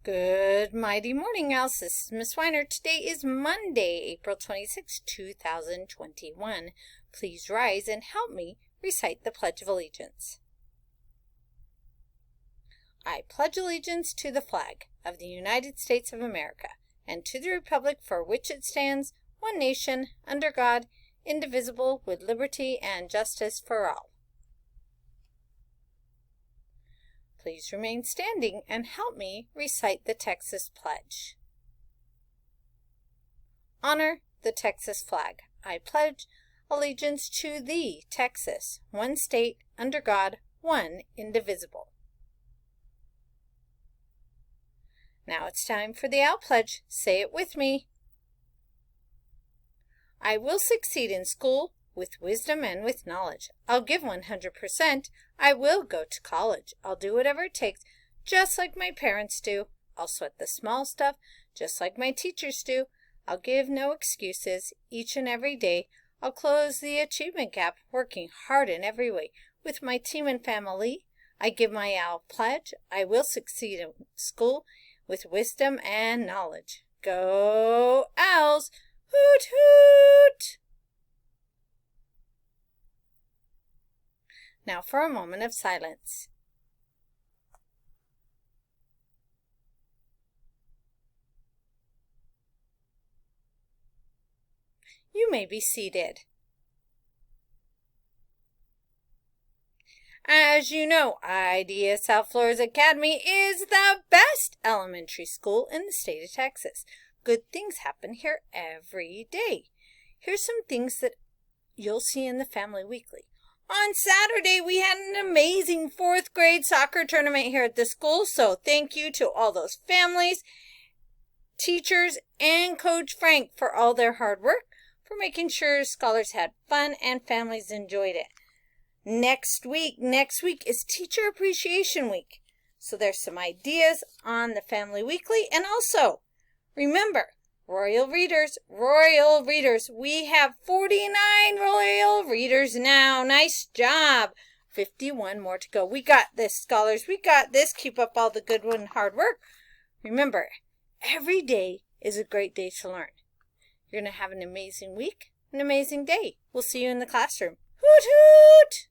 Good mighty morning, Owls. This is Miss Weiner. Today is Monday, April 26, 2021. Please rise and help me recite the Pledge of Allegiance. I pledge allegiance to the flag of the United States of America and to the republic for which it stands, one nation, under God, indivisible, with liberty and justice for all. Please remain standing and help me recite the Texas Pledge. Honor the Texas flag. I pledge allegiance to thee, Texas, one state, under God, one indivisible. Now it's time for the Owl Pledge. Say it with me. I will succeed in school with wisdom and with knowledge. I'll give 100%. I will go to college. I'll do whatever it takes, just like my parents do. I'll sweat the small stuff, just like my teachers do. I'll give no excuses each and every day. I'll close the achievement gap, working hard in every way. With my team and family, I give my Owl Pledge. I will succeed in school with wisdom and knowledge. Go Owls! Hoot hoot! Now for a moment of silence. You may be seated. As you know, IDS South Flores Academy is the best elementary school in the state of Texas. Good things happen here every day. Here's some things that you'll see in the Family Weekly. On Saturday, we had an amazing 4th grade soccer tournament here at the school, so thank you to all those families, teachers, and Coach Frank for all their hard work, for making sure scholars had fun and families enjoyed it. Next week is Teacher Appreciation Week, so there's some ideas on the Family Weekly, and also, remember, Royal Readers, we have 49 Royal Readers now. Nice job. 51 more to go. We got this, scholars. We got this. Keep up all the good and hard work. Remember, every day is a great day to learn. You're going to have an amazing week, an amazing day. We'll see you in the classroom. Hoot, hoot!